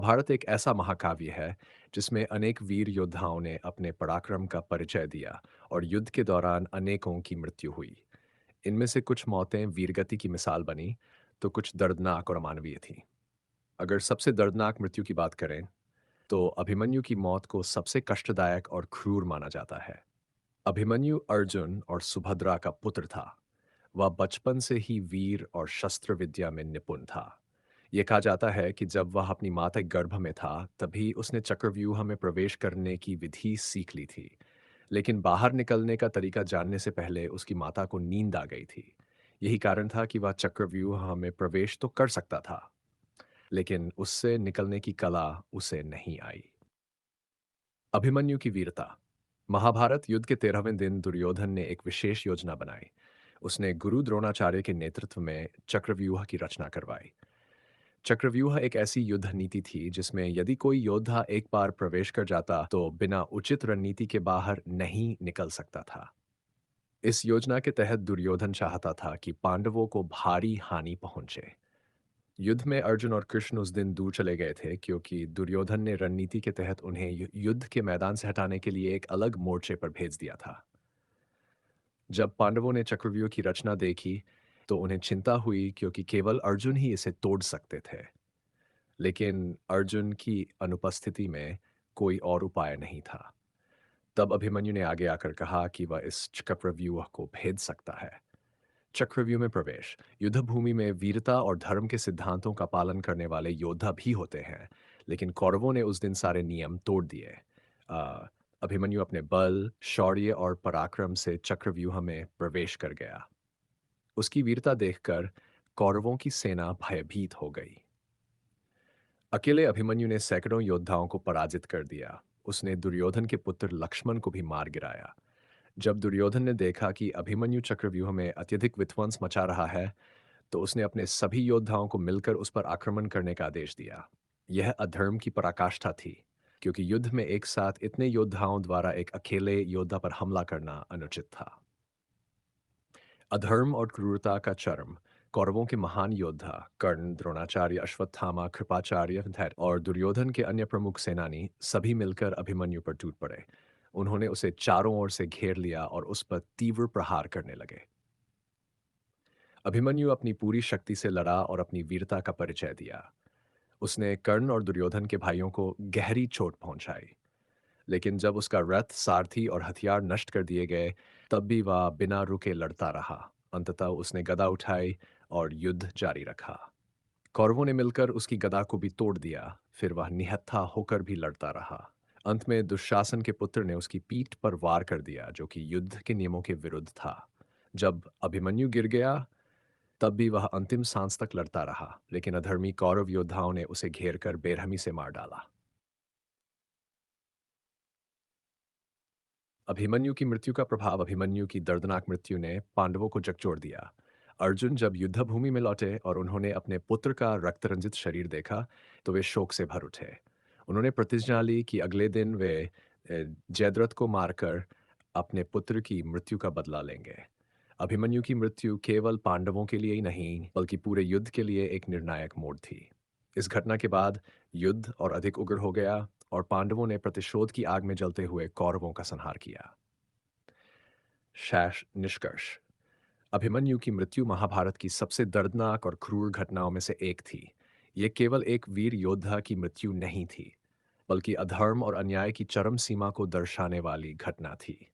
भारत एक ऐसा महाकाव्य है जिसमें अनेक वीर योद्धाओं ने अपने पराक्रम का परिचय दिया और युद्ध के दौरान अनेकों की मृत्यु हुई। इनमें से कुछ मौतें वीरगति की मिसाल बनी, तो कुछ दर्दनाक और अमानवीय थीं। अगर सबसे दर्दनाक मृत्यु की बात करें, तो अभिमन्यु की मौत को सबसे कष्टदायक और क्रूर माना जाता है। अभिमन्यु अर्जुन और सुभद्रा का पुत्र था। वह बचपन से ही वीर और शस्त्र विद्या में निपुण था। ये कहा जाता है कि जब वह अपनी माँ के गर्भ में था, तभी उसने चक्रव्यूह में प्रवेश करने की विधि सीख ली थी। लेकिन बाहर निकलने का तरीका जानने से पहले उसकी माता को नींद आ गई थी। यही कारण था कि वह चक्रव्यूह में प्रवेश तो कर सकता था, लेकिन उससे निकलने की कला उसे नहीं आई। अभिमन्यु की वीरता। महाभारत युद्ध के 13वें दिन दुर्योधन ने एक विशेष योजना बनाई। उसने गुरु द्रोणाचार्य के नेतृत्व में चक्रव्यूह की रचना करवाई। चक्रव्यूह एक ऐसी युद्ध नीति थी जिसमें यदि कोई योद्धा एक बार प्रवेश कर जाता तो बिना उचित रणनीति के बाहर नहीं निकल सकता था। इस योजना के तहत दुर्योधन चाहता था कि पांडवों को भारी हानि पहुंचे। युद्ध में अर्जुन और कृष्ण उस दिन दूर चले गए थे क्योंकि दुर्योधन ने रणनीति के तहत उन्हें युद्ध के मैदान से हटाने के लिए एक अलग मोर्चे पर भेज दिया था। जब पांडवों ने चक्रव्यूह की रचना देखी, तो उन्हें चिंता हुई क्योंकि केवल अर्जुन ही इसे तोड़ सकते थे। लेकिन अर्जुन की अनुपस्थिति में कोई और उपाय नहीं था। तब अभिमन्यु ने आगे आकर कहा कि वह इस चक्रव्यूह को भेद सकता है। चक्रव्यूह में प्रवेश। युद्ध भूमि में वीरता और धर्म के सिद्धांतों का पालन करने वाले योद्धा भी होते हैं, लेकिन कौरवों ने उस दिन सारे नियम तोड़ दिए। अ, अभिमन्यु अपने बल, शौर्य और पराक्रम से चक्रव्यूह में प्रवेश कर गया। उसकी वीरता देखकर कौरवों की सेना भयभीत हो गई। अकेले अभिमन्यु ने सैकड़ों योद्धाओं को पराजित कर दिया। उसने दुर्योधन के पुत्र लक्ष्मण को भी मार गिराया। जब दुर्योधन ने देखा कि अभिमन्यु चक्रव्यूह में अत्यधिक विध्वंस मचा रहा है, तो उसने अपने सभी योद्धाओं को मिलकर उस पर आक्रमण करने का आदेश दिया। यह अधर्म की पराकाष्ठा थी, क्योंकि युद्ध में एक साथ इतने योद्धाओं द्वारा एक अकेले योद्धा पर हमला करना अनुचित था। अधर्म और क्रूरता का चरम। कौरवों के महान योद्धा कर्ण, द्रोणाचार्य, अश्वत्थामा, कृपाचार्य, धैर्य और दुर्योधन के अन्य प्रमुख सेनानी सभी मिलकर अभिमन्यु पर टूट पड़े। उन्होंने उसे चारों ओर से घेर लिया और उस पर तीव्र प्रहार करने लगे। अभिमन्यु अपनी पूरी शक्ति से लड़ा और अपनी वीरता का परिचय दिया। उसने कर्ण और दुर्योधन के भाइयों को गहरी चोट पहुंचाई। लेकिन जब उसका रथ, सारथी और हथियार नष्ट कर दिए गए, तब भी वह बिना रुके लड़ता रहा। अंततः उसने गदा उठाई और युद्ध जारी रखा। कौरवों ने मिलकर उसकी गदा को भी तोड़ दिया, फिर वह निहत्था होकर भी लड़ता रहा। अंत में दुशासन के पुत्र ने उसकी पीठ पर वार कर दिया, जो कि युद्ध के नियमों के विरुद्ध था। जब अभिमन्यु गिर गया, तब भी वह अंतिम सांस तक लड़ता रहा, लेकिन अधर्मी कौरव योद्धाओं ने उसे घेर कर बेरहमी से मार डाला। अभिमन्यु की मृत्यु का प्रभाव। अभिमन्यु की दर्दनाक मृत्यु ने पांडवों को झकझोर दिया। अर्जुन जब युद्ध भूमि में लौटे और उन्होंने अपने पुत्र का रक्तरंजित शरीर देखा, तो वे शोक से भर उठे। उन्होंने प्रतिज्ञा ली कि अगले दिन वे जयद्रथ को मारकर अपने पुत्र की मृत्यु का बदला लेंगे। अभिमन्यु की मृत्यु केवल पांडवों के लिए ही नहीं, बल्कि पूरे युद्ध के लिए एक निर्णायक मोड़ थी। इस घटना के बाद युद्ध और अधिक उग्र हो गया और पांडवों ने प्रतिशोध की आग में जलते हुए कौरवों का संहार किया। शैष निष्कर्ष। अभिमन्यु की मृत्यु महाभारत की सबसे दर्दनाक और क्रूर घटनाओं में से एक थी। ये केवल एक वीर योद्धा की मृत्यु नहीं थी, बल्कि अधर्म और अन्याय की चरम सीमा को दर्शाने वाली घटना थी।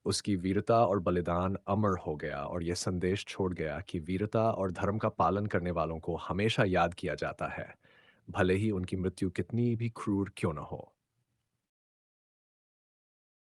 उसकी वीरता और बलिदान अमर हो गया और यह संदेश छोड़ गया कि वीरता और धर्म का पालन करने वालों को हमेशा याद किया जाता है, भले ही उनकी मृत्यु कितनी भी क्रूर क्यों न हो।